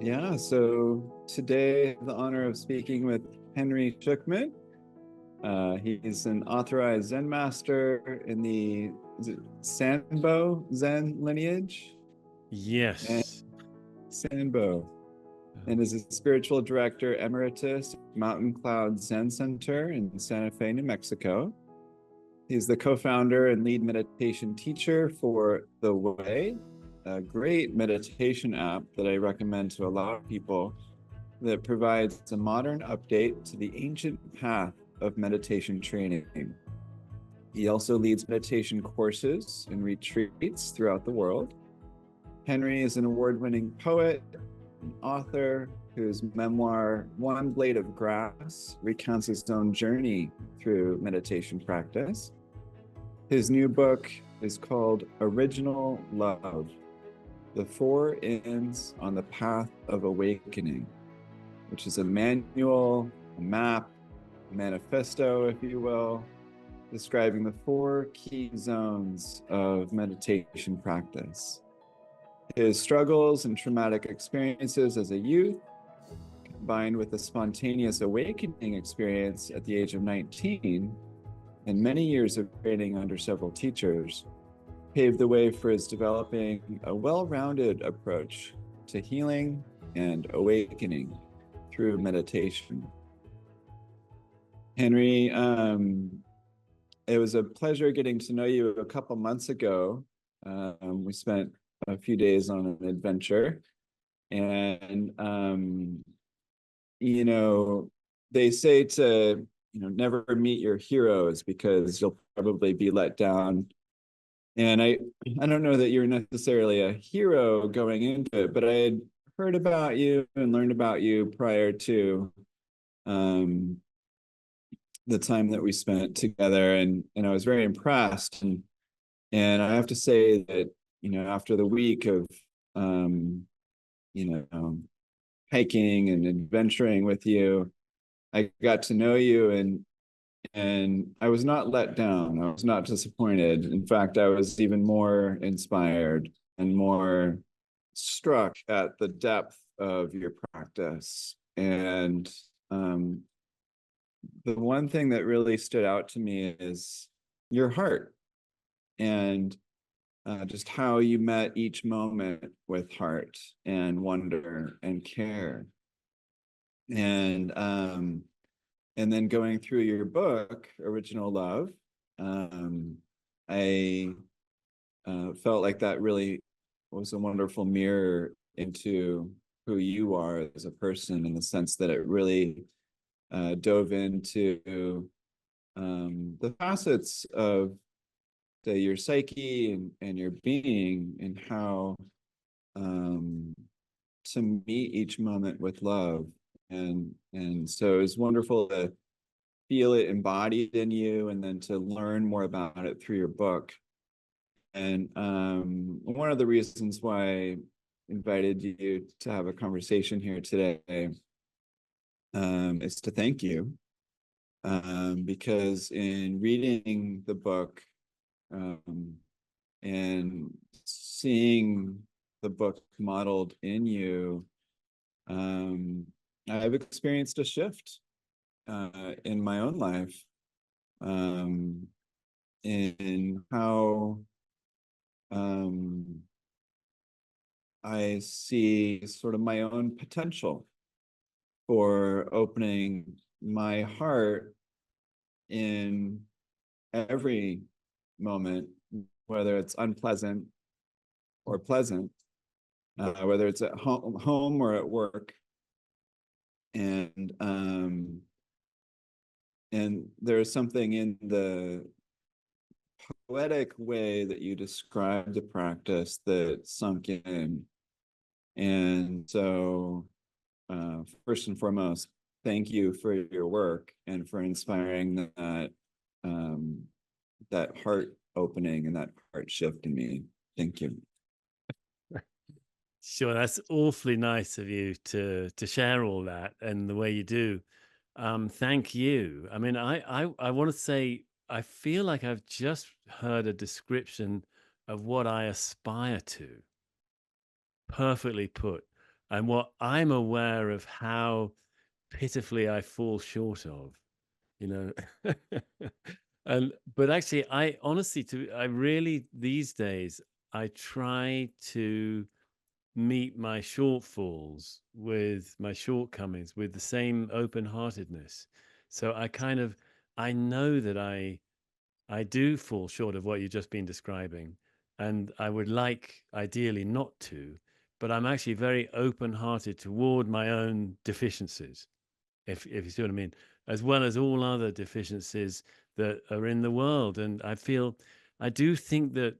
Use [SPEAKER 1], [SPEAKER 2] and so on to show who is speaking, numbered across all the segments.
[SPEAKER 1] Yeah, so today I have the honor of speaking with Henry Shukman. He's an authorized Zen master in the Sanbo Zen lineage, and
[SPEAKER 2] Yes.
[SPEAKER 1] Sanbo, and is a spiritual director emeritus at Mountain Cloud Zen Center in Santa Fe, New Mexico. He's the co-founder and lead meditation teacher for The Way, a great meditation app that I recommend to a lot of people that provides a modern update to the ancient path of meditation training. He also leads meditation courses and retreats throughout the world. Henry is an award-winning poet and author whose memoir, One Blade of Grass, recounts his own journey through meditation practice. His new book is called Original Love, The Four Ends on the Path of Awakening, which is a manual, a map, a manifesto, if you will, describing the four key zones of meditation practice. His struggles and traumatic experiences as a youth, combined with a spontaneous awakening experience at the age of 19, and many years of training under several teachers, paved the way for his developing a well-rounded approach to healing and awakening through meditation. Henry, it was a pleasure getting to know you a couple months ago. We spent a few days on an adventure, and they say to never meet your heroes because you'll probably be let down. And I don't know that you're necessarily a hero going into it, but I had heard about you and learned about you prior to the time that we spent together, and I was very impressed. And I have to say that after the week of hiking and adventuring with you, I got to know you, and I was not let down. I was not disappointed. In fact, I was even more inspired and more struck at the depth of your practice. And the one thing that really stood out to me is your heart, and just how you met each moment with heart and wonder and care. And then going through your book, Original Love, I felt like that really was a wonderful mirror into who you are as a person, in the sense that it really dove into the facets of your psyche and your being, and how to meet each moment with love. And so it's wonderful to feel it embodied in you, and then to learn more about it through your book. And one of the reasons why I invited you to have a conversation here today is to thank you, because in reading the book and seeing the book modeled in you, I've experienced a shift in my own life, in how I see sort of my own potential for opening my heart in every moment, whether it's unpleasant or pleasant, whether it's at home or at work. And there's something in the poetic way that you describe the practice that sunk in. And so, first and foremost, thank you for your work and for inspiring that heart opening and that heart shift in me. Thank you.
[SPEAKER 2] Sure, that's awfully nice of you to share all that and the way you do. Thank you. I mean, I want to say I feel like I've just heard a description of what I aspire to. Perfectly put. and what I'm aware of how pitifully I fall short of, you know. And but actually, I honestly, I really these days I try to meet my shortfalls with my shortcomings with the same open-heartedness. So I know that I do fall short of what you've just been describing, and I would like ideally not to, but I'm actually very open-hearted toward my own deficiencies, if you see what I mean, as well as all other deficiencies that are in the world. And I do think that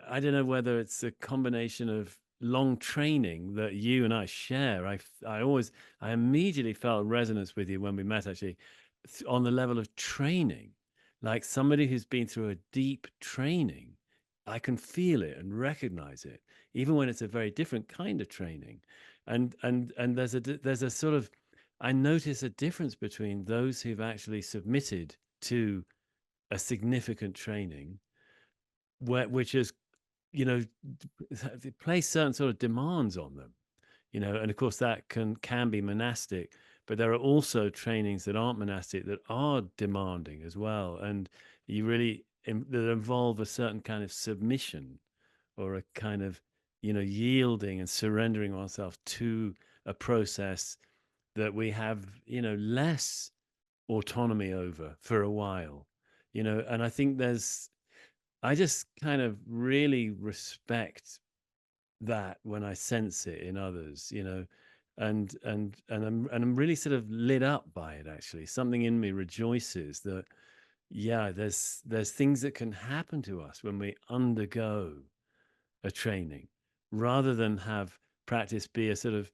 [SPEAKER 2] I don't know whether it's a combination of long training that you and I share. I immediately felt resonance with you when we met, actually, on the level of training, like somebody who's been through a deep training. I can feel it and recognize it, even when it's a very different kind of training. And there's a sort of, I notice a difference between those who've actually submitted to a significant training, which is, you know, place certain sort of demands on them, you know, and of course that can be monastic, but there are also trainings that aren't monastic that are demanding as well, and you really that involve a certain kind of submission or a kind of, you know, yielding and surrendering ourselves to a process that we have, you know, less autonomy over for a while, you know. And I think I just kind of really respect that when I sense it in others, you know, and I'm really sort of lit up by it. Actually, something in me rejoices that, yeah, there's things that can happen to us when we undergo a training, rather than have practice be a sort of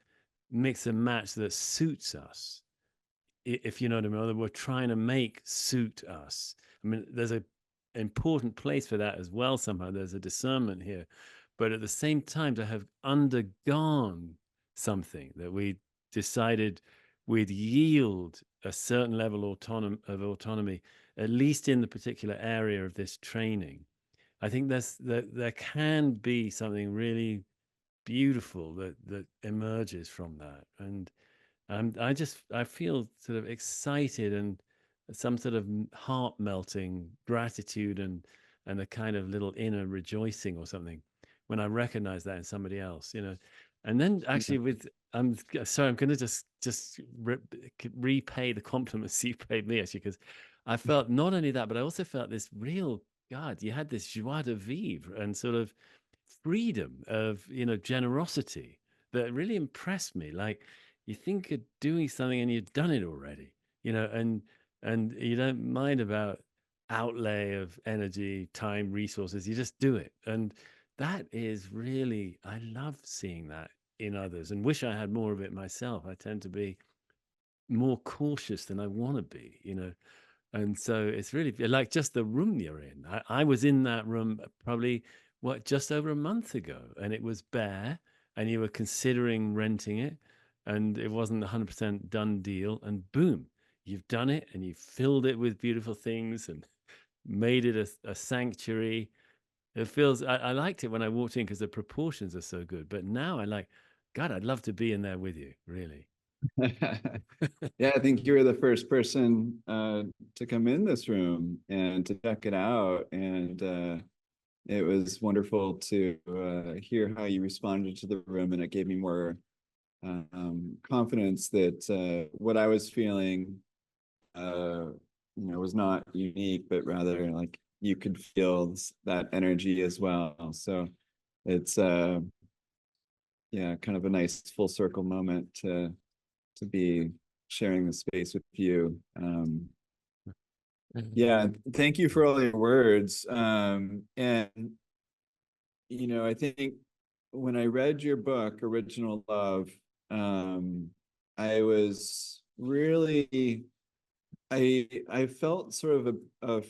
[SPEAKER 2] mix and match that suits us, if you know what I mean, that we're trying to make suit us. I mean, there's a important place for that as well. Somehow there's a discernment here, but at the same time, to have undergone something that we decided we'd yield a certain level of autonomy, at least in the particular area of this training. I think there can be something really beautiful that emerges from that. And I feel sort of excited and some sort of heart melting gratitude and a kind of little inner rejoicing or something when I recognize that in somebody else, you know. And then actually sorry, I'm going to just repay the compliments you paid me, actually, because I felt not only that, but I also felt this real, God, you had this joie de vivre and sort of freedom of, you know, generosity that really impressed me. Like, you think you're doing something and you've done it already, you know, and you don't mind about outlay of energy, time, resources. You just do it. And that is really, I love seeing that in others and wish I had more of it myself. I tend to be more cautious than I want to be, you know. And so it's really like just the room you're in. I was in that room probably, what, just over a month ago, and it was bare, and you were considering renting it, and it wasn't a 100% done deal. And boom, you've done it, and you've filled it with beautiful things and made it a sanctuary. It feels, I liked it when I walked in because the proportions are so good. But now I like, God, I'd love to be in there with you, really.
[SPEAKER 1] Yeah, I think you were the first person to come in this room and to check it out. And it was wonderful to hear how you responded to the room. And it gave me more confidence that what I was feeling, you know, was not unique, but rather like you could feel that energy as well. So it's, yeah, kind of a nice full circle moment to be sharing the space with you. Yeah, thank you for all your words. And you know, I think when I read your book, Original Love, I was really, I felt sort of a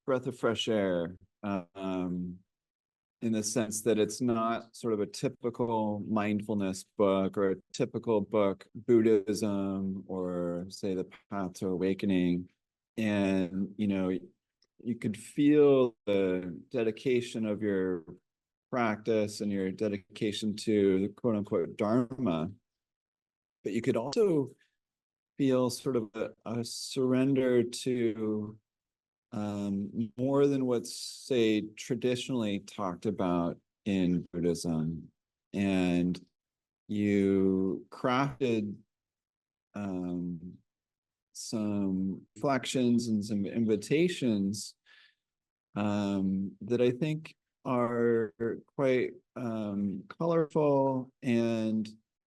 [SPEAKER 1] breath of fresh air, in the sense that it's not sort of a typical mindfulness book or a typical book, Buddhism or say the Path to Awakening. And, you know, you could feel the dedication of your practice and your dedication to the quote unquote Dharma. but you could also feel sort of a surrender to more than what's, say, traditionally talked about in Buddhism. And you crafted some reflections and some invitations that I think are quite colorful, and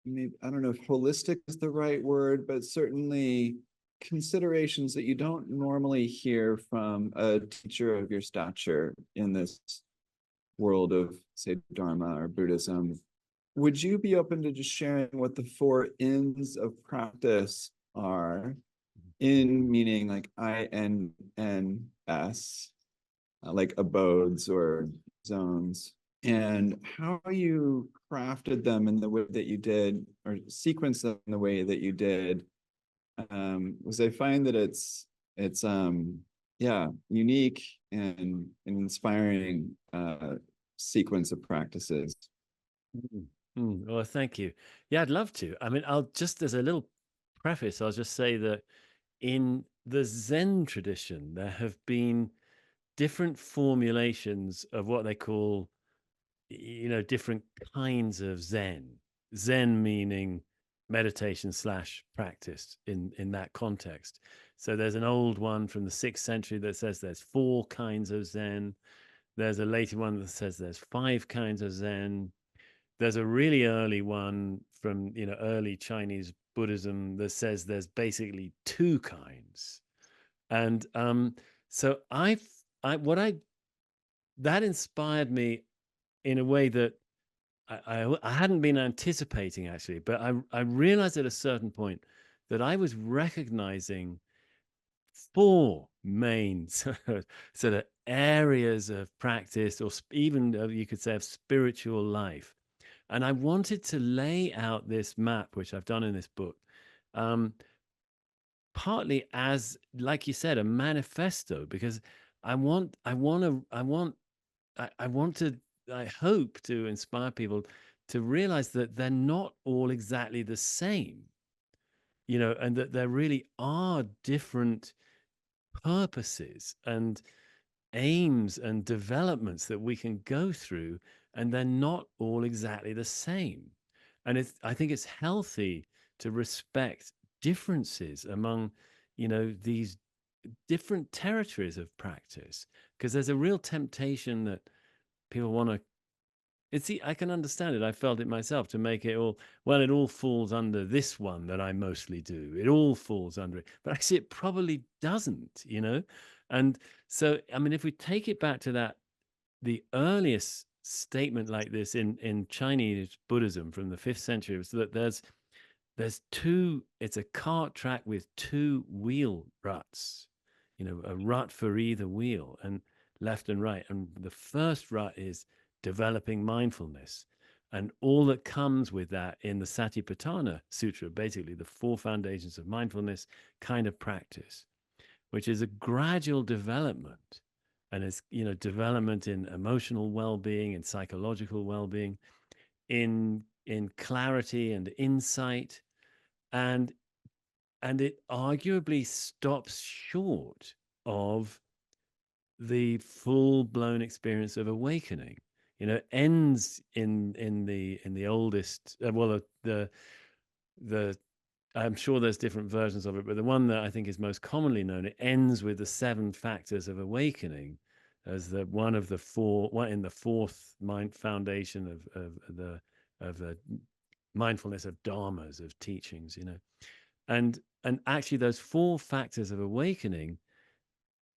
[SPEAKER 1] maybe, I don't know if holistic is the right word, but certainly considerations that you don't normally hear from a teacher of your stature in this world of, say, Dharma or Buddhism. Would you be open to just sharing what the four ins of practice are? In meaning like INNS, like abodes or zones, and how you crafted them in the way that you did, or sequenced them in the way that you did. Because I find that it's yeah, unique and an inspiring sequence of practices.
[SPEAKER 2] Well, thank you. Yeah, I'd love to. I mean, I'll just, as a little preface, I'll just say that in the Zen tradition, there have been different formulations of what they call, different kinds of Zen. Zen meaning meditation slash practice in that context. So there's an old one from the 6th century that says there's 4 kinds of Zen. There's a later one that says there's 5 kinds of Zen. There's a really early one from, early Chinese Buddhism that says there's basically 2 kinds. And so that inspired me in a way that I hadn't been anticipating, actually, but I realized at a certain point that I was recognizing 4 main sort of areas of practice, or even you could say of spiritual life. And I wanted to lay out this map, which I've done in this book, partly as, like you said, a manifesto, because I hope to inspire people to realize that they're not all exactly the same, and that there really are different purposes and aims and developments that we can go through, and they're not all exactly the same. And I think it's healthy to respect differences among, these different territories of practice, because there's a real temptation that people want to, I can understand it. I felt it myself, to make it all, well, it all falls under this one that I mostly do. It all falls under it. But actually, it probably doesn't, And so, I mean, if we take it back to the earliest statement like this in Chinese Buddhism from the 5th century was that there's 2, it's a cart track with 2 wheel ruts, a rut for either wheel, and left and right. And the first rut is developing mindfulness, and all that comes with that in the Satipatthana Sutra, basically the 4 foundations of mindfulness kind of practice, which is a gradual development. And it's, development in emotional well-being and psychological well-being, in clarity and insight, and it arguably stops short of the full-blown experience of awakening. Ends in the oldest, the I'm sure there's different versions of it, but the one that I think is most commonly known, it ends with the 7 factors of awakening as one in the 4th foundation of the mindfulness of dharmas, of teachings, and actually those 4 factors of awakening,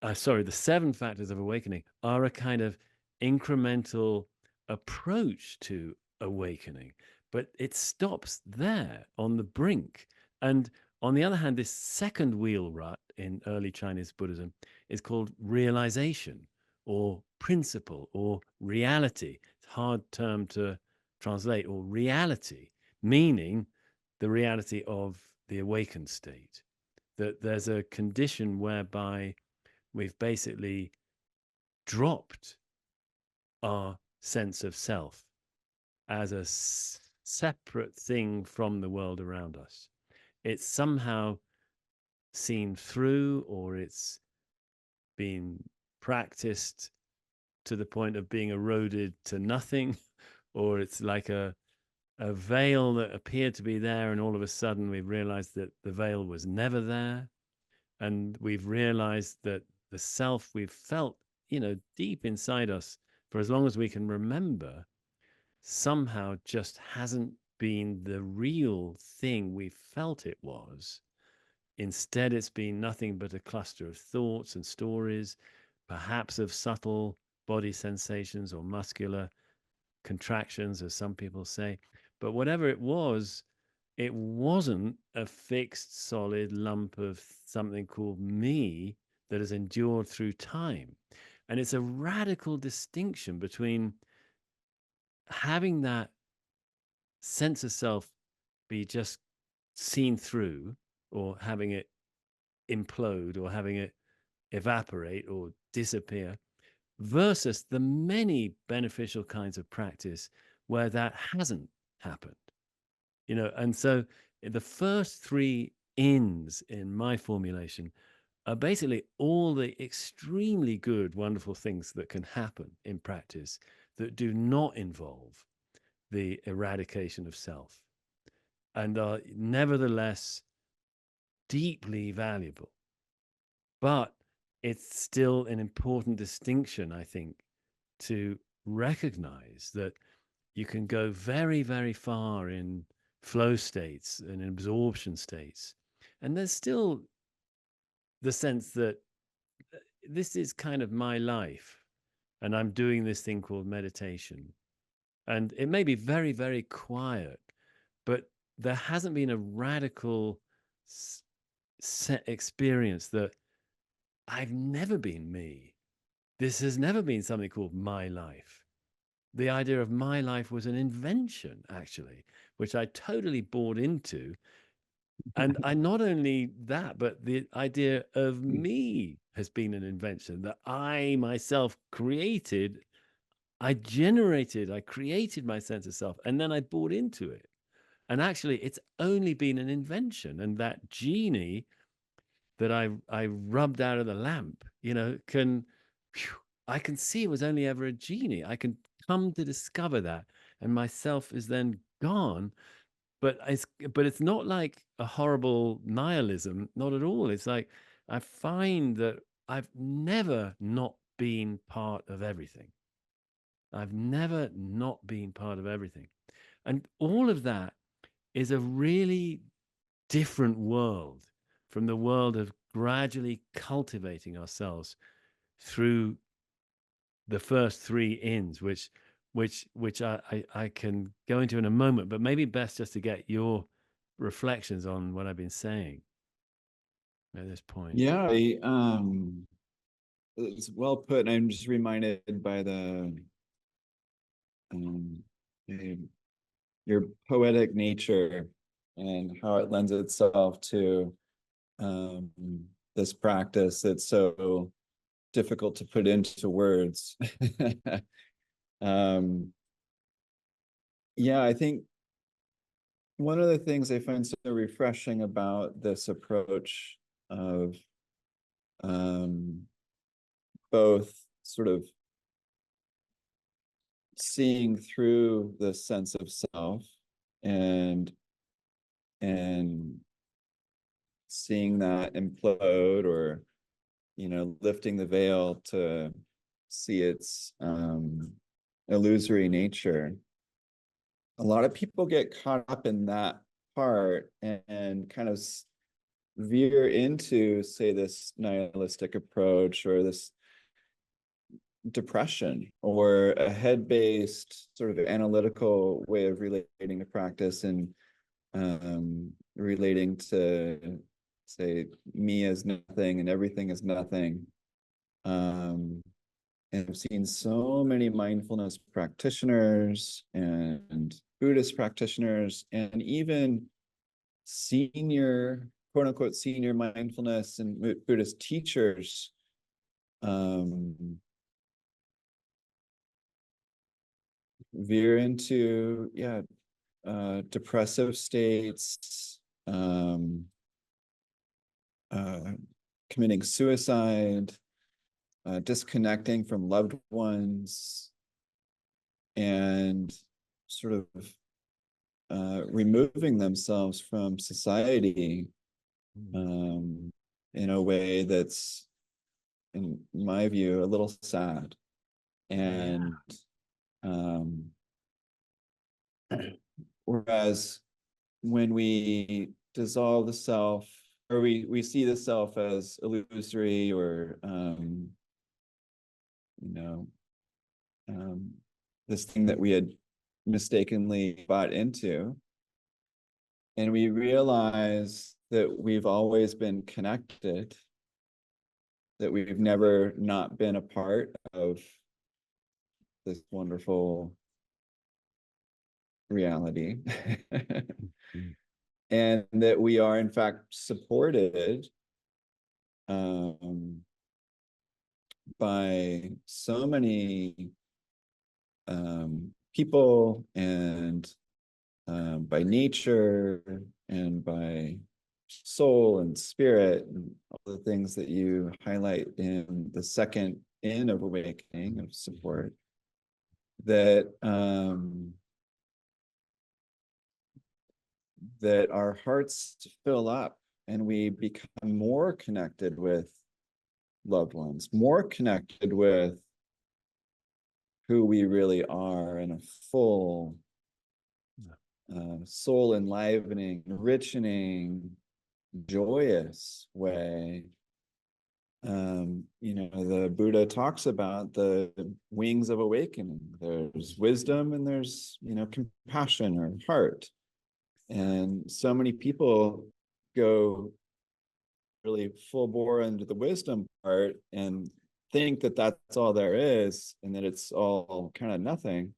[SPEAKER 2] the 7 factors of awakening, are a kind of incremental approach to awakening, but it stops there on the brink. And on the other hand, this second wheel rut in early Chinese Buddhism is called realization, or principle, or reality. It's a hard term to translate, or reality, meaning the reality of the awakened state. That there's a condition whereby we've basically dropped our sense of self as separate thing from the world around us. It's somehow seen through, or it's been practiced to the point of being eroded to nothing, or it's like a veil that appeared to be there, and all of a sudden we've realized that the veil was never there. And we've realized that the self we've felt, deep inside us for as long as we can remember, somehow just hasn't been the real thing we felt it was. Instead, it's been nothing but a cluster of thoughts and stories, perhaps of subtle body sensations or muscular contractions, as some people say. But whatever it wasn't a fixed, solid lump of something called me that has endured through time. And it's a radical distinction between having that sense of self be just seen through, or having it implode, or having it evaporate or disappear, versus the many beneficial kinds of practice where that hasn't happened. And so the first three ins in my formulation are basically all the extremely good, wonderful things that can happen in practice that do not involve the eradication of self, and are nevertheless deeply valuable. But it's still an important distinction, I think, to recognize that you can go very, very far in flow states and absorption states, and there's still the sense that this is kind of my life, and I'm doing this thing called meditation. And it may be very, very quiet, but there hasn't been a radical set experience that I've never been me. This has never been something called my life. The idea of my life was an invention, actually, which I totally bought into. And I not only that, but the idea of me has been an invention that I myself created. I created my sense of self, and then I bought into it. And actually, it's only been an invention. And that genie that I rubbed out of the lamp, I can see it was only ever a genie. I can come to discover that, and myself is then gone. But it's not like a horrible nihilism, not at all. It's like I find that I've never not been part of everything. I've never not been part of everything. And all of that is a really different world from the world of gradually cultivating ourselves through the first three ins, which I can go into in a moment, but maybe best just to get your reflections on what I've been saying at this point.
[SPEAKER 1] Yeah, it's well put. And I'm just reminded by um, your poetic nature and how it lends itself to um, this practice that's so difficult to put into words. Yeah, I think one of the things I find so refreshing about this approach of both sort of seeing through the sense of self and seeing that implode, or lifting the veil to see its illusory nature. A lot of people get caught up in that part and kind of veer into, say, this nihilistic approach, or this depression, or a head-based sort of analytical way of relating to practice, and relating to, say, me as nothing and everything as nothing. And I've seen so many mindfulness practitioners and Buddhist practitioners, and even senior, quote unquote, senior mindfulness and Buddhist teachers veer into, depressive states, committing suicide, disconnecting from loved ones, and sort of removing themselves from society in a way that's, in my view, a little sad. And whereas when we dissolve the self, or we see the self as illusory, or this thing that we had mistakenly bought into, and we realize that we've always been connected, that we've never not been a part of this wonderful reality, and that we are in fact supported by so many people, and by nature, and by soul and spirit, and all the things that you highlight in the second in of awakening, of support, that that our hearts fill up, and we become more connected with loved ones, more connected with who we really are in a full, soul enlivening, enrichening, joyous way. The Buddha talks about the wings of awakening. There's wisdom, and there's, compassion or heart. And so many people go really full bore into the wisdom part and think that that's all there is, and that it's all kind of nothing.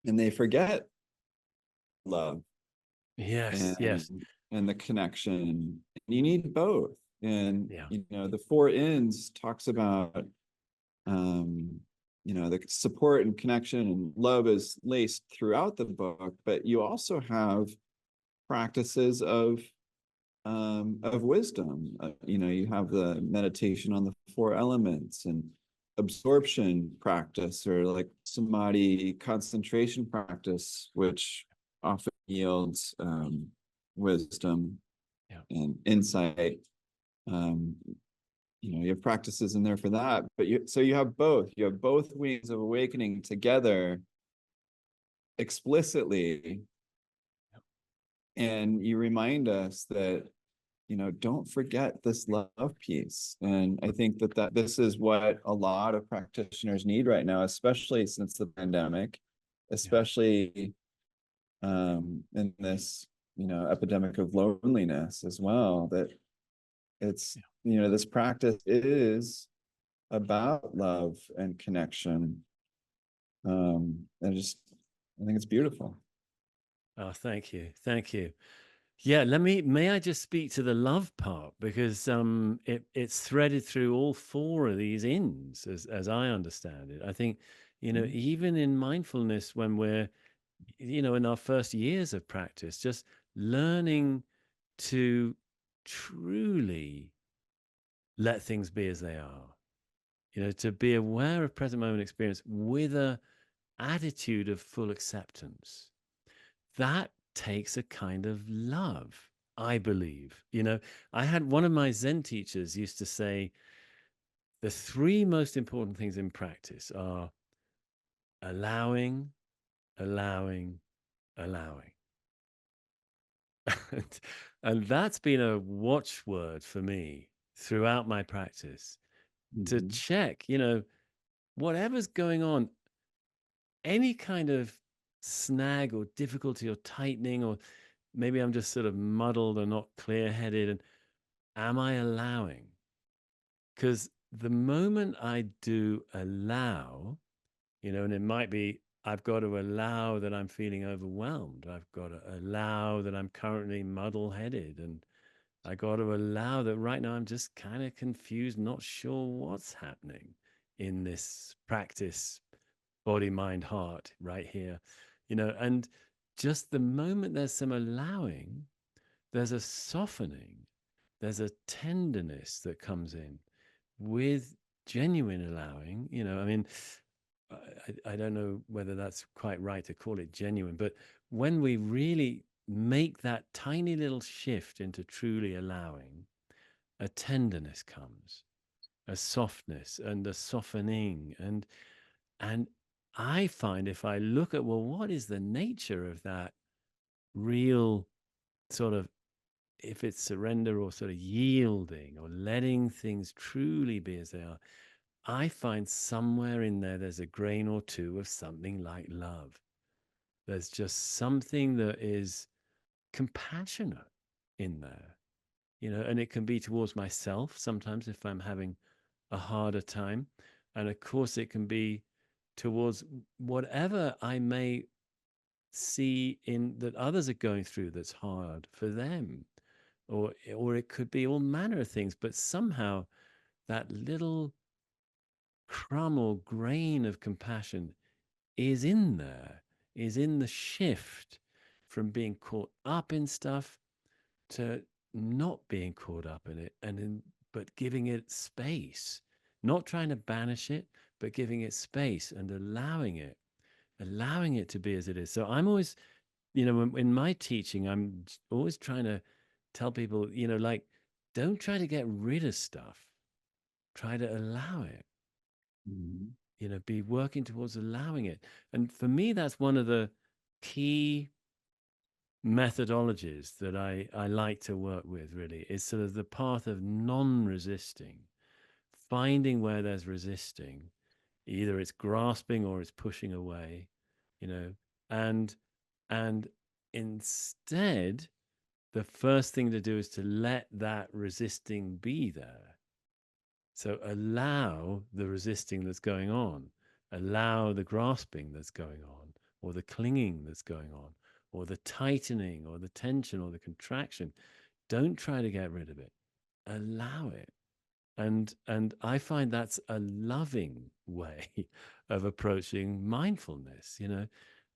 [SPEAKER 1] And they forget love
[SPEAKER 2] Yes.
[SPEAKER 1] and the connection. You need both. And the four ins talks about the support and connection and love is laced throughout the book, but you also have practices of wisdom. You have the meditation on the four elements, and absorption practice, or like samadhi concentration practice, which often yields wisdom and insight. You have practices in there for that, but you have both. You have both wings of awakening together explicitly, and you remind us that don't forget this love piece. And I think that this is what a lot of practitioners need right now, especially since the pandemic, especially in this epidemic of loneliness as well, that it's this practice is about love and connection. I think it's beautiful.
[SPEAKER 2] Oh, thank you. Yeah, may I just speak to the love part, because it's threaded through all four of these ins, as I understand it. I think, even in mindfulness, when we're, in our first years of practice, just learning to truly let things be as they are, to be aware of present moment experience with a attitude of full acceptance. That takes a kind of love, I believe. I had one of my Zen teachers used to say, the three most important things in practice are allowing, allowing, allowing. And that's been a watchword for me throughout my practice, to check, whatever's going on, any kind of snag or difficulty or tightening, or maybe I'm just sort of muddled or not clear-headed, and am I allowing? Because the moment I do allow, and it might be, I've got to allow that I'm feeling overwhelmed. I've got to allow that I'm currently muddle-headed, and I got to allow that right now I'm just kind of confused, not sure what's happening in this practice, body, mind, heart, right here, and just the moment there's some allowing, there's a softening, there's a tenderness that comes in with genuine allowing. I mean, I don't know whether that's quite right to call it genuine, but when we really make that tiny little shift into truly allowing, a tenderness comes, a softness and a softening. And I find, if I look at, well, what is the nature of that real sort of, if it's surrender or sort of yielding or letting things truly be as they are, I find somewhere in there, there's a grain or two of something like love. There's just something that is compassionate in there, and it can be towards myself sometimes if I'm having a harder time. And of course, it can be towards whatever I may see in that others are going through that's hard for them. Or it could be all manner of things, but somehow that little crumb or grain of compassion is in there, is in the shift from being caught up in stuff to not being caught up in it, but giving it space, not trying to banish it, but giving it space and allowing it to be as it is. So I'm always, in my teaching, I'm always trying to tell people, like, don't try to get rid of stuff, try to allow it. Be working towards allowing it. And for me, that's one of the key methodologies that I like to work with, really, is sort of the path of non-resisting, finding where there's resisting, either it's grasping or it's pushing away, and and instead, the first thing to do is to let that resisting be there. So allow the resisting that's going on, allow the grasping that's going on, or the clinging that's going on, or the tightening, or the tension, or the contraction. Don't try to get rid of it. Allow it. And I find that's a loving way of approaching mindfulness,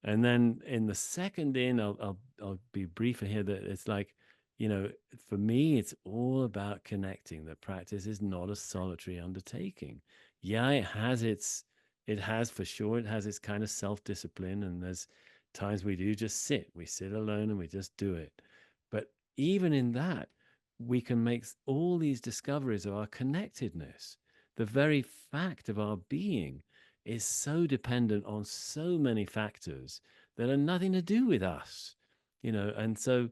[SPEAKER 2] And then in the second I'll be briefer here, that it's like, for me, it's all about connecting. That practice is not a solitary undertaking. Yeah, it has for sure, it has its kind of self-discipline, and there's times we do just we sit alone and we just do it. But even in that, we can make all these discoveries of our connectedness. The very fact of our being is so dependent on so many factors that are nothing to do with us, and so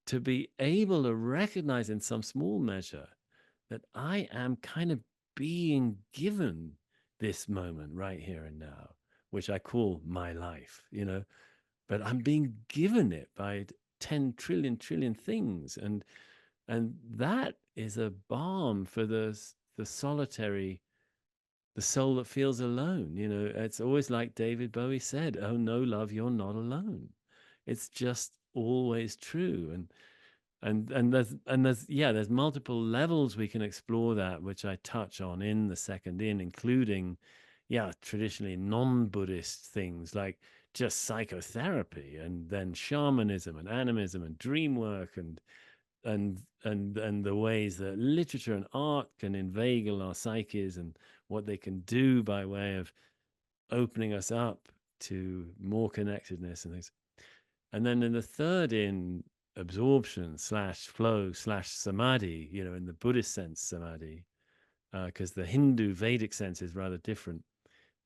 [SPEAKER 2] to be able to recognize in some small measure that I am kind of being given this moment right here and now, which I call my life, but I'm being given it by 10 trillion things. And that is a balm for the solitary, the soul that feels alone. It's always like David Bowie said, "Oh no, love, you're not alone." It's just always true. And there's multiple levels we can explore that, which I touch on in the second including, traditionally non-Buddhist things like just psychotherapy, and then shamanism and animism and dream work, and the ways that literature and art can inveigle our psyches, and what they can do by way of opening us up to more connectedness and things. And then in the third absorption slash flow slash samadhi, in the Buddhist sense, samadhi, because the Hindu Vedic sense is rather different.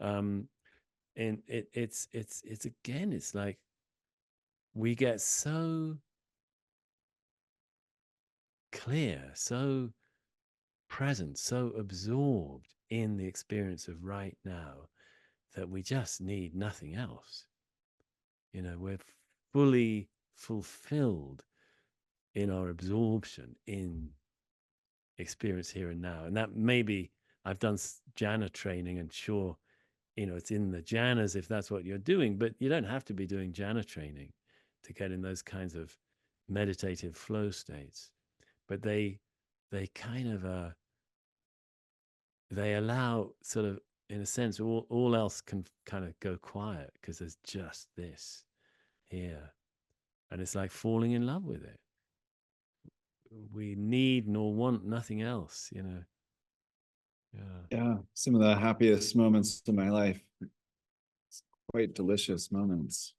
[SPEAKER 2] And it's again, it's like we get so clear, so present, so absorbed in the experience of right now, that we just need nothing else. We're fully fulfilled in our absorption in experience here and now. And that maybe, I've done jhana training, and sure, it's in the jhanas if that's what you're doing, but you don't have to be doing jhana training to get in those kinds of meditative flow states. But they kind of they allow, sort of, in a sense, all else can kind of go quiet, because there's just this here. and it's like falling in love with it. We need nor want nothing else, you know. Yeah.
[SPEAKER 1] Yeah, some of the happiest moments of my life. It's quite delicious moments.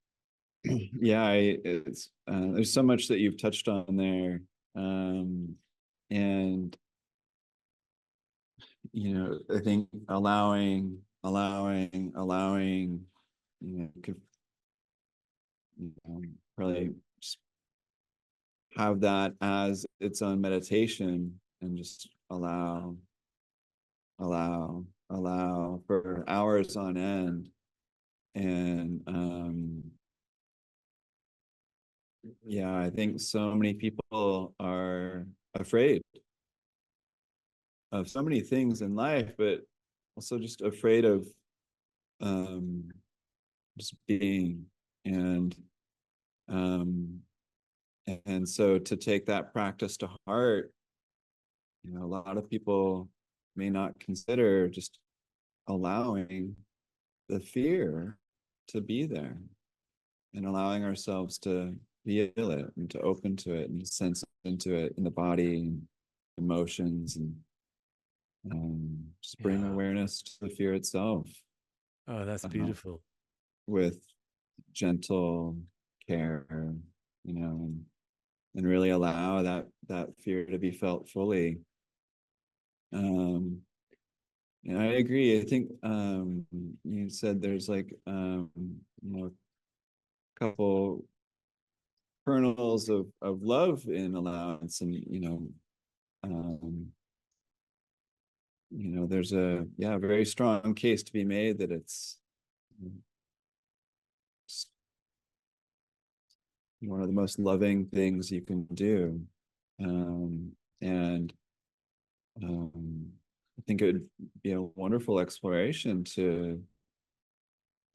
[SPEAKER 1] Yeah, it's there's so much that you've touched on there, and I think allowing, could probably just have that as its own meditation and just allow for hours on end. And yeah, I think so many people are afraid of so many things in life, but also just afraid of um, just being. And and so to take that practice to heart, a lot of people may not consider just allowing the fear to be there and allowing ourselves to feel it and to open to it and sense into it in the body and emotions, and just bring
[SPEAKER 2] Yeah.
[SPEAKER 1] awareness to the fear itself,
[SPEAKER 2] Oh, that's
[SPEAKER 1] uh,
[SPEAKER 2] beautiful.
[SPEAKER 1] with gentle care, and really allow that fear to be felt fully. um and I agree. I think you said there's like a couple kernels of love in allowance, and um there's a very strong case to be made that it's one of the most loving things you can do. And I think it would be a wonderful exploration to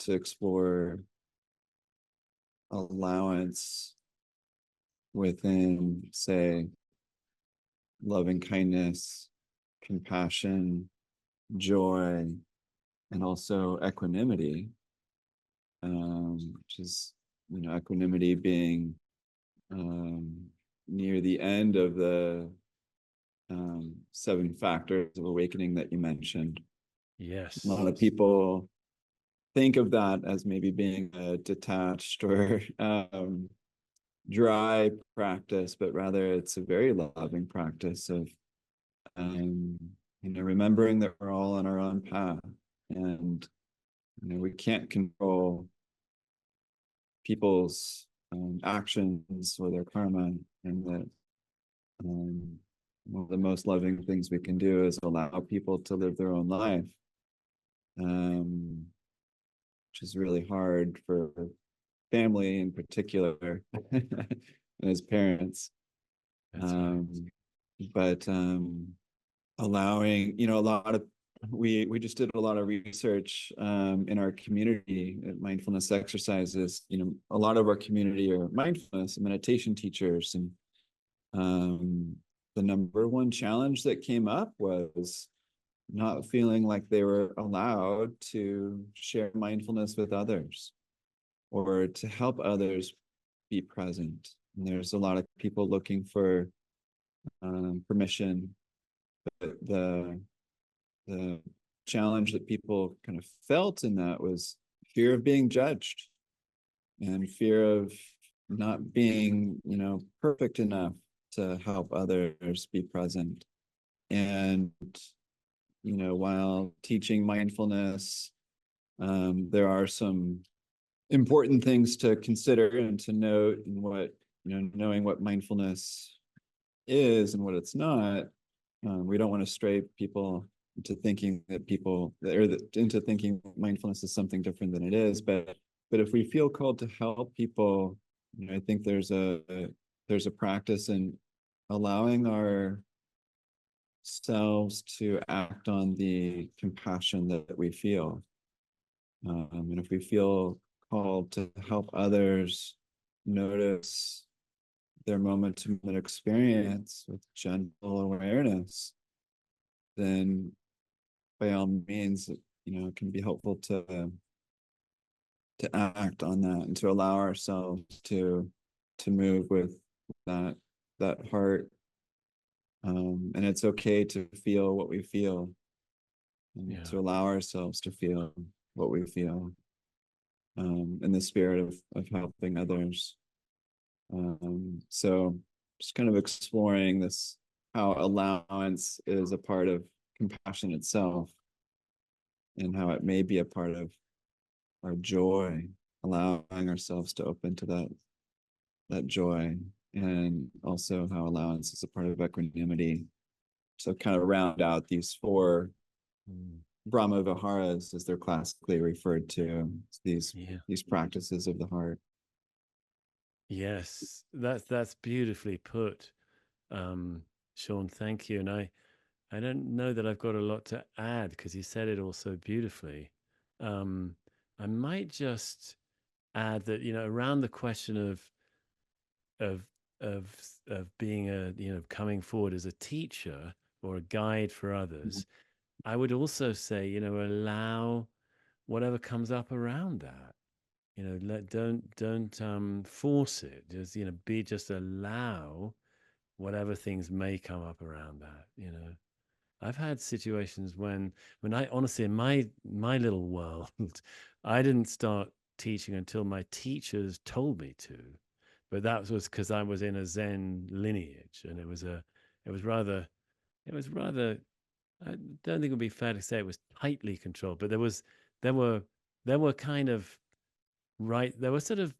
[SPEAKER 1] explore allowance within, say, loving kindness, compassion, joy, and also equanimity, which is, equanimity being um, near the end of the 7 factors of awakening that you mentioned. A lot
[SPEAKER 2] Yes.
[SPEAKER 1] of people think of that as maybe being a detached or dry practice, but rather it's a very loving practice of remembering that we're all on our own path, and we can't control people's actions or their karma, and that one of the most loving things we can do is allow people to live their own life, which is really hard for family in particular as parents.
[SPEAKER 2] That's right.
[SPEAKER 1] But allowing, a lot of we just did a lot of research in our community at mindfulness exercises. A lot of our community are mindfulness and meditation teachers, and the number one challenge that came up was not feeling like they were allowed to share mindfulness with others or to help others be present. And there's a lot of people looking for permission, but the challenge that people kind of felt in that was fear of being judged and fear of not being, perfect enough to help others be present. And, while teaching mindfulness, there are some important things to consider and to note, and what, knowing what mindfulness is and what it's not. We don't want to stray people into thinking into thinking mindfulness is something different than it is. But if we feel called to help people, I think there's a practice in allowing ourselves to act on the compassion that we feel. And if we feel called to help others notice their moment-to-moment experience with gentle awareness, then by all means, it can be helpful to act on that and to allow ourselves to to move with that heart. And it's okay to feel what we feel, and to allow ourselves to feel what we feel, in the spirit of helping others. So just kind of exploring this, how allowance is a part of compassion itself, and how it may be a part of our joy, allowing ourselves to open to that joy, and also how allowance is a part of equanimity. So kind of round out these four Brahma Viharas, as they're classically referred to, these practices of the heart.
[SPEAKER 2] Yes, that's beautifully put, Sean. Thank you. And I don't know that I've got a lot to add because you said it all so beautifully. I might just add that, around the question of of being coming forward as a teacher or a guide for others, I would also say, allow whatever comes up around that. Don't force it. Just just allow whatever things may come up around that. I've had situations when I honestly, in my little world, I didn't start teaching until my teachers told me to, but that was because I was in a Zen lineage, and it was rather, I don't think it would be fair to say it was tightly controlled, but there were kind of there were sort of,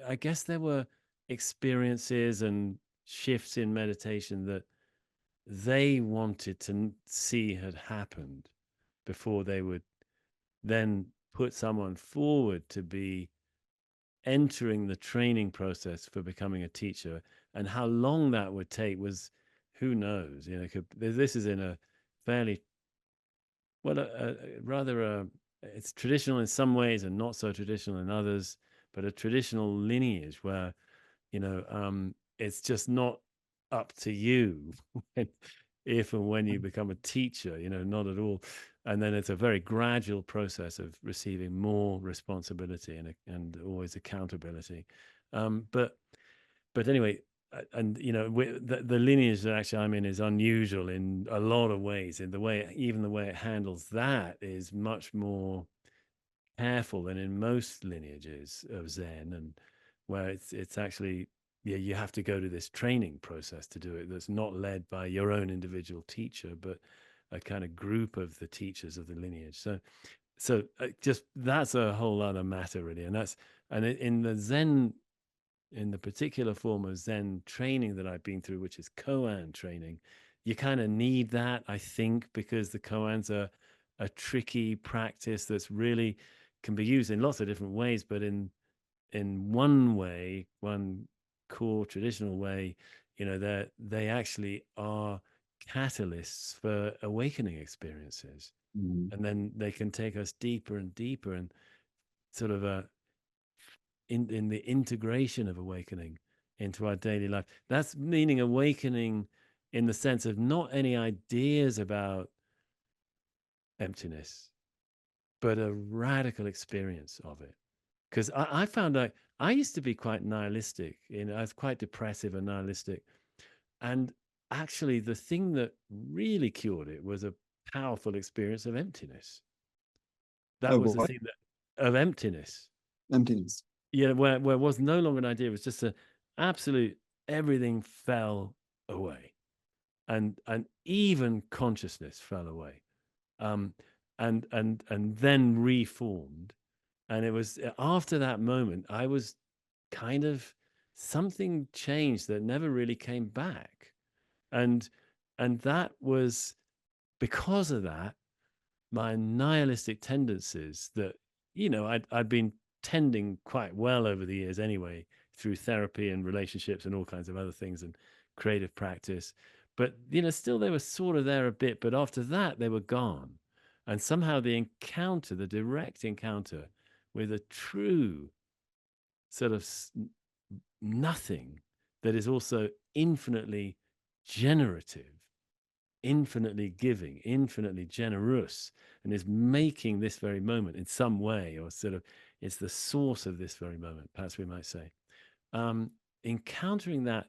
[SPEAKER 2] I guess there were experiences and shifts in meditation that they wanted to see had happened before they would then put someone forward to be entering the training process for becoming a teacher. And how long that would take was, who knows? This is in a fairly, well, rather it's traditional in some ways and not so traditional in others, but a traditional lineage where it's just not up to you if and when you become a teacher, not at all. And then it's a very gradual process of receiving more responsibility and always accountability. But anyway, and the lineage that actually I'm in is unusual in a lot of ways. In the way, even the way it handles that is much more careful than in most lineages of Zen, and where it's actually, you have to go to this training process to do it. That's not led by your own individual teacher, but a kind of group of the teachers of the lineage. So just that's a whole other matter, really. And in the Zen, in the particular form of Zen training that I've been through, which is koan training, you kind of need that, I think, because the koans are a tricky practice that's really can be used in lots of different ways, but in one way, one core traditional way, they actually are catalysts for awakening experiences. And then they can take us deeper and deeper, and sort of in the integration of awakening into our daily life. That's meaning awakening in the sense of not any ideas about emptiness, but a radical experience of it. Because I found out I used to be quite nihilistic. I was quite depressive and nihilistic. And actually, the thing that really cured it was a powerful experience of emptiness. That
[SPEAKER 1] Of
[SPEAKER 2] was the
[SPEAKER 1] what?
[SPEAKER 2] thing of emptiness.
[SPEAKER 1] Emptiness.
[SPEAKER 2] Yeah, where it was no longer an idea. It was just a absolute, everything fell away. And even consciousness fell away. And then reformed. And it was after that moment, I was kind of, something changed that never really came back. And that was because of that, my nihilistic tendencies that, I'd been tending quite well over the years anyway, through therapy and relationships and all kinds of other things and creative practice. But, still they were sort of there a bit, but after that they were gone. And somehow the direct encounter with a true sort of nothing that is also infinitely generative, infinitely giving, infinitely generous, and is making this very moment in some way, or sort of it's the source of this very moment, perhaps we might say. encountering that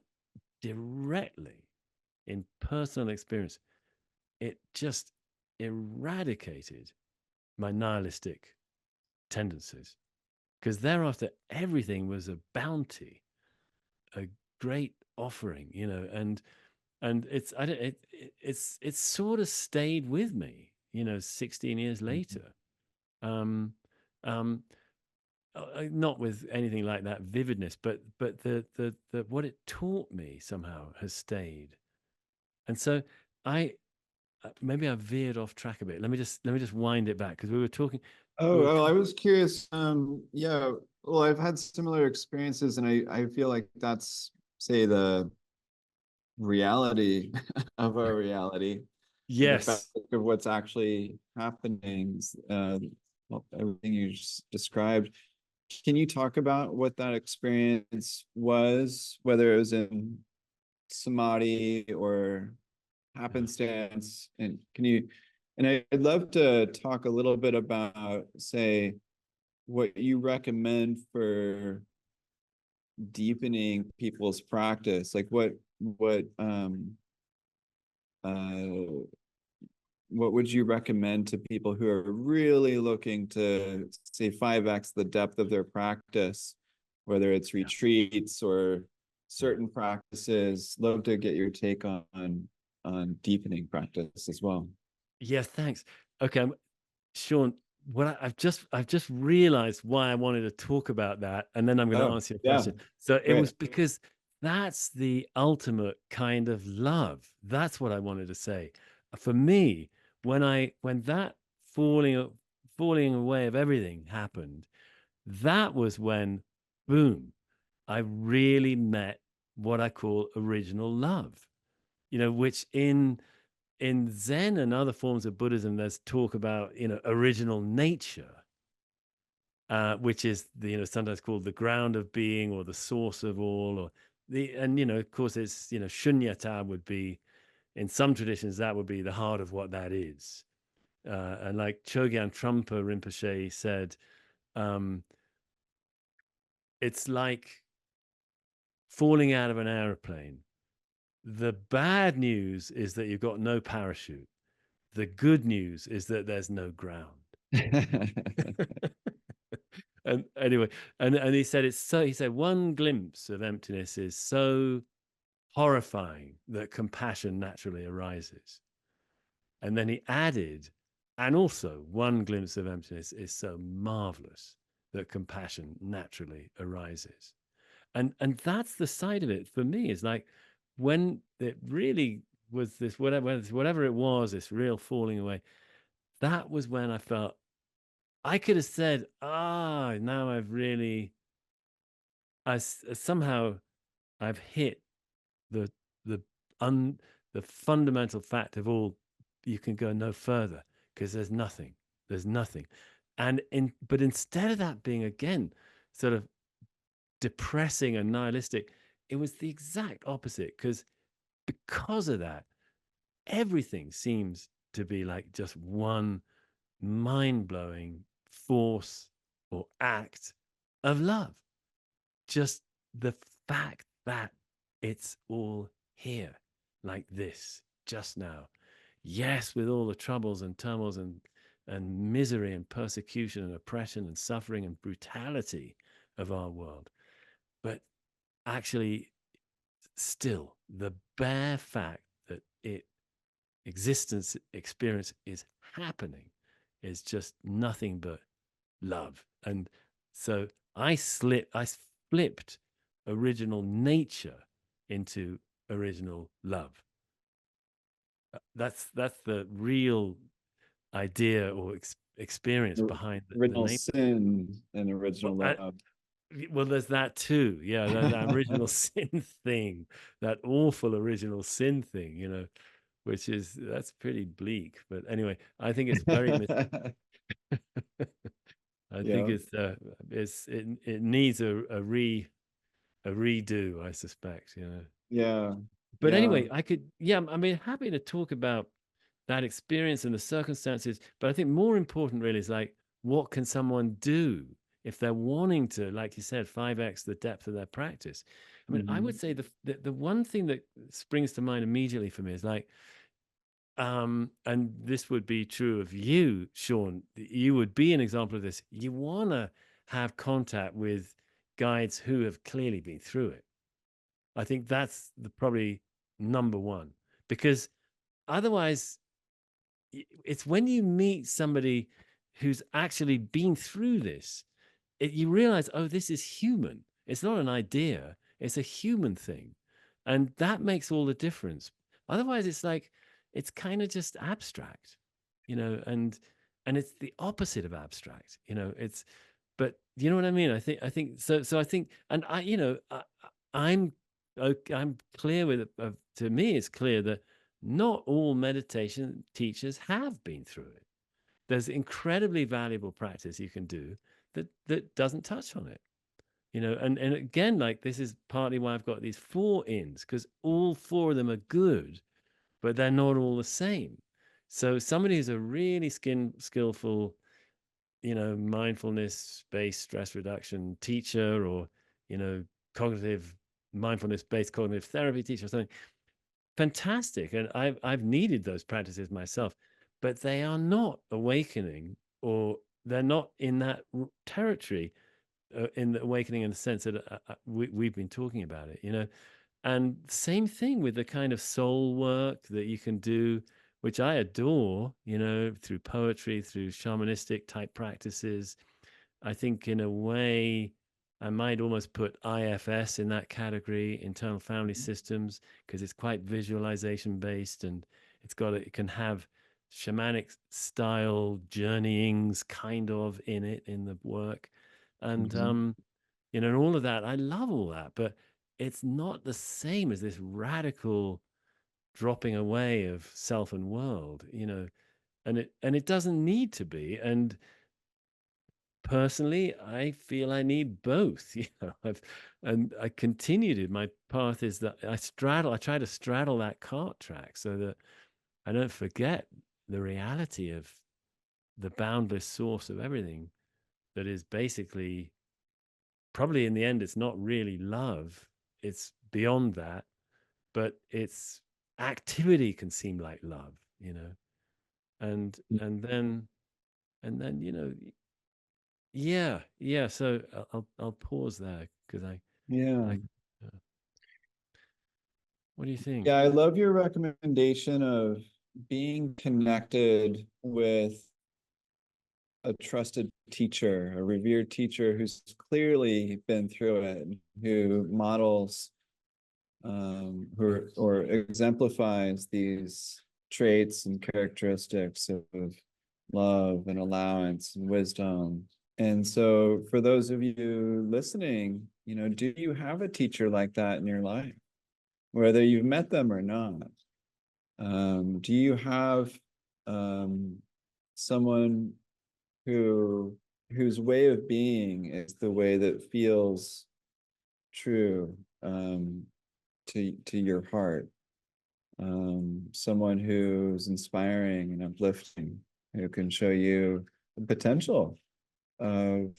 [SPEAKER 2] directly in personal experience, it just eradicated my nihilistic tendencies, because thereafter everything was a bounty, a great offering, and it's I don't it's sort of stayed with me, 16 years later. um um Not with anything like that vividness, but the what it taught me somehow has stayed. And so I maybe I veered off track a bit. Let me just wind it back, because we
[SPEAKER 1] Oh,
[SPEAKER 2] were
[SPEAKER 1] oh, I
[SPEAKER 2] talking.
[SPEAKER 1] was curious. Yeah, well, I've had similar experiences, and I feel like that's, say, the reality of our reality, the fact
[SPEAKER 2] Yes.
[SPEAKER 1] of what's actually happening, well, everything you just described. Can you talk about what that experience was, whether it was in samadhi or
[SPEAKER 2] Yeah.
[SPEAKER 1] happenstance? And I'd love to talk a little bit about, say, what you recommend for deepening people's practice. Like uh what would you recommend to people who are really looking to, say, 5x the depth of their practice, whether it's
[SPEAKER 2] Yeah.
[SPEAKER 1] retreats or
[SPEAKER 2] Yeah.
[SPEAKER 1] certain practices? Love to get your take on deepening practice as well.
[SPEAKER 2] Yeah, thanks. Okay, Sean, I've just realized why I wanted to talk about that, and then I'm going to
[SPEAKER 1] Oh,
[SPEAKER 2] answer your
[SPEAKER 1] yeah,
[SPEAKER 2] question. So it
[SPEAKER 1] great.
[SPEAKER 2] was because that's the ultimate kind of love. That's what I wanted to say. For me, when that falling falling away of everything happened, that was when, boom, I really met what I call original love. Which in Zen and other forms of Buddhism, there's talk about, original nature, which is sometimes called the ground of being, or the source of all, or and of course it's shunyata would be, in some traditions, that would be the heart of what that is. And like Chogyam Trungpa Rinpoche said, um, it's like falling out of an aeroplane. The bad news is that you've got no parachute. The good news is that there's no ground. And anyway, and he said, he said one glimpse of emptiness is so horrifying that compassion naturally arises. And then he added, and also one glimpse of emptiness is so marvelous that compassion naturally arises. And that's the side of it for me, is like, when it really was this, whatever it was, this real falling away, that was when I felt I could have said, now I've really, somehow I've hit the the un the fundamental fact of all. You can go no further, because there's nothing. But instead of that being, again, sort of depressing and nihilistic, it was the exact opposite, because of that, everything seems to be like just one mind-blowing force or act of love. Just the fact that it's all here, like this, just now. Yes, with all the troubles and turmoils and misery and persecution and oppression and suffering and brutality of our world. But actually, still, the bare fact that existence experience is happening is just nothing but love. And so I flipped original nature into original love. That's the real idea or experience behind the
[SPEAKER 1] Original
[SPEAKER 2] name.
[SPEAKER 1] sin and
[SPEAKER 2] Well,
[SPEAKER 1] original love.
[SPEAKER 2] well, there's that too. Yeah, that original sin thing, that awful original sin thing, which that's pretty bleak. But anyway, I think it's very I think
[SPEAKER 1] Yeah,
[SPEAKER 2] it needs a redo, I suspect.
[SPEAKER 1] yeah,
[SPEAKER 2] But
[SPEAKER 1] yeah.
[SPEAKER 2] anyway, yeah, I mean, happy to talk about that experience and the circumstances. But I think more important really is like, what can someone do if they're wanting to, like you said, 5x the depth of their practice. I mean, I would say the one thing that springs to mind immediately for me is like, and this would be true of you, Sean. You would be an example of this. You want to have contact with guides who have clearly been through it. I think that's probably number one, because otherwise, it's when you meet somebody who's actually been through this, you realize, oh, this is human. It's not an idea. It's a human thing. And that makes all the difference. Otherwise, it's like, it's kind of just abstract, and it's the opposite of abstract, but you know what I mean? I think so I think, and I'm I'm clear with it. To me, it's clear that not all meditation teachers have been through it. There's incredibly valuable practice you can do that doesn't touch on it. And again, like, this is partly why I've got these 4 ins, because all 4 of them are good, but they're not all the same. So somebody who's a really skillful, mindfulness based stress reduction teacher, or cognitive mindfulness based cognitive therapy teacher or something, fantastic. And I've needed those practices myself, but they are not awakening, or they're not in that territory, in the awakening, in the sense that we've been talking about it. And same thing with the kind of soul work that you can do, which I adore, through poetry, through shamanistic type practices. I think in a way, I might almost put IFS in that category, internal family systems, because it's quite visualization based, and it can have shamanic style journeyings kind of in it, in the work. And, and all of that, I love all that, but it's not the same as this radical dropping away of self and world, and it doesn't need to be. And personally, I feel I need both. And I continue to. My path is that I try to straddle that cart track so that I don't forget the reality of the boundless source of everything, that is basically, probably in the end, it's not really love. It's beyond that, but its activity can seem like love, and then yeah. So I'll pause there, because
[SPEAKER 1] Yeah.
[SPEAKER 2] I what do you think?
[SPEAKER 1] Yeah, I love your recommendation of being connected with a trusted teacher, a revered teacher who's clearly been through it, who models or exemplifies these traits and characteristics of love and allowance and wisdom. And so for those of you listening, do you have a teacher like that in your life, whether you've met them or not? Do you have someone whose way of being is the way that feels true to your heart? Someone who's inspiring and uplifting, who can show you the potential of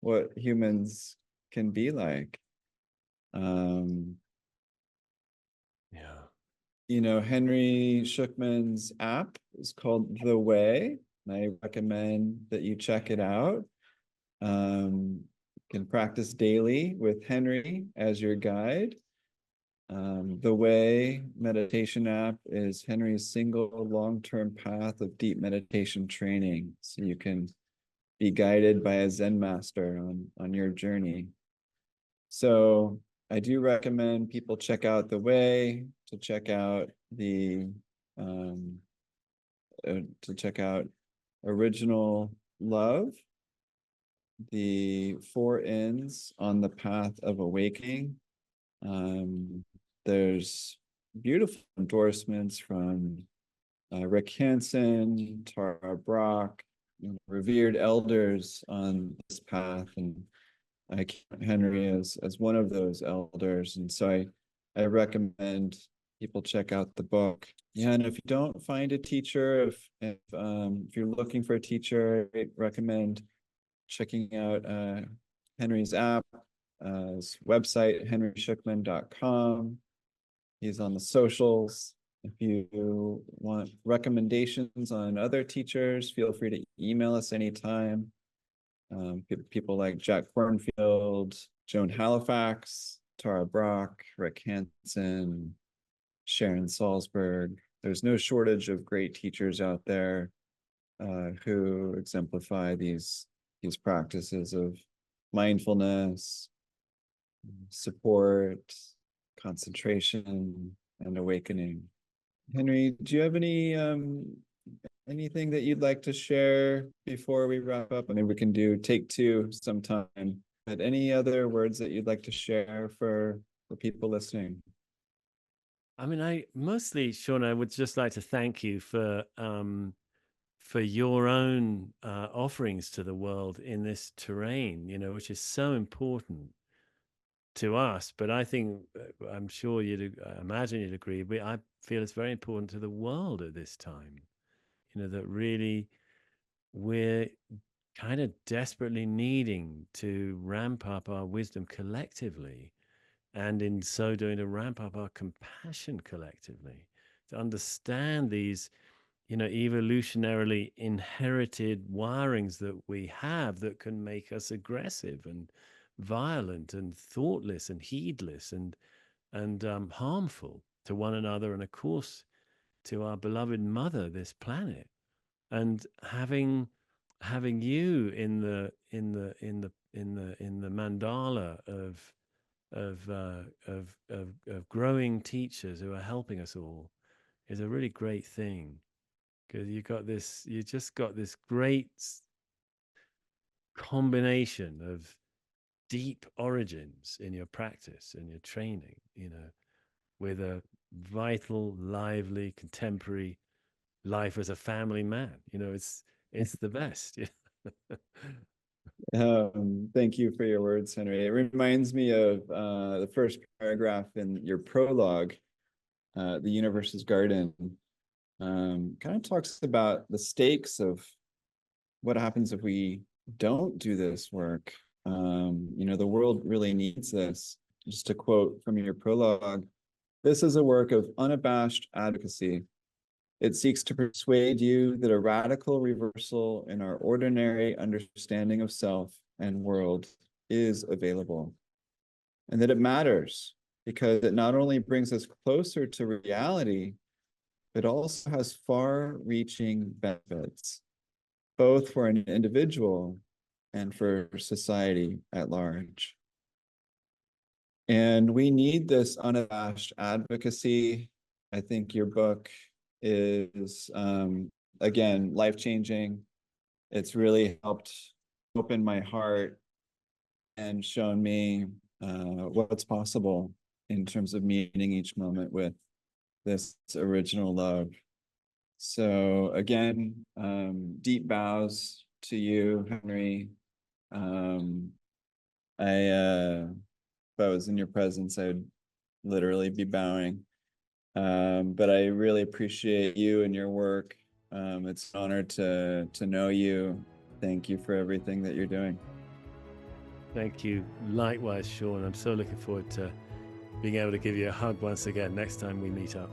[SPEAKER 1] what humans can be like. Henry Shukman's app is called The Way, and I recommend that you check it out. You can practice daily with Henry as your guide. The Way meditation app is Henry's single long-term path of deep meditation training, so you can be guided by a Zen master on your journey. So I do recommend people check out The Way, to check out Original Love, the 4 ins on the path of awakening. There's beautiful endorsements from Rick Hansen, Tara Brach, revered elders on this path, and I count Henry as one of those elders. And so I recommend people check out the book. Yeah, and if you don't find a teacher, if you're looking for a teacher, I recommend checking out Henry's app, his website, henryshukman.com. He's on the socials. If you want recommendations on other teachers, feel free to email us anytime. People like Jack Cornfield, Joan Halifax, Tara Brock, Rick Hansen, Sharon Salzberg. There's no shortage of great teachers out there who exemplify these practices of mindfulness, support, concentration, and awakening. Henry, do you have anything that you'd like to share before we wrap up? I mean, we can do take two sometime, but any other words that you'd like to share for people listening?
[SPEAKER 2] I mean, I mostly, Sean, I would just like to thank you for your own offerings to the world in this terrain, which is so important to us. But I think, I'm sure I imagine you'd agree, but I feel it's very important to the world at this time, that really we're kind of desperately needing to ramp up our wisdom collectively, and in so doing to ramp up our compassion collectively, to understand these evolutionarily inherited wirings that we have that can make us aggressive and violent and thoughtless and heedless and harmful to one another, and of course to our beloved mother, this planet. And having you in the mandala of growing teachers who are helping us all is a really great thing, because you just got this great combination of deep origins in your practice and your training, with a vital, lively, contemporary life as a family man. It's the best.
[SPEAKER 1] Thank you for your words, Henry. It reminds me of the first paragraph in your prologue, The Universe's Garden. Kind of talks about the stakes of what happens if we don't do this work. The world really needs this. Just to quote from your prologue, "This is a work of unabashed advocacy. It seeks to persuade you that a radical reversal in our ordinary understanding of self and world is available, and that it matters because it not only brings us closer to reality, but also has far-reaching benefits, both for an individual and for society at large." And we need this unabashed advocacy. I think your book is, again, life-changing. It's really helped open my heart and shown me what's possible in terms of meeting each moment with this original love. So again, deep bows to you, Henry. If I was in your presence, I would literally be bowing. But I really appreciate you and your work. It's an honor to know you. Thank you for everything that you're doing.
[SPEAKER 2] Thank you. Likewise, Sean. I'm so looking forward to being able to give you a hug once again next time we meet up.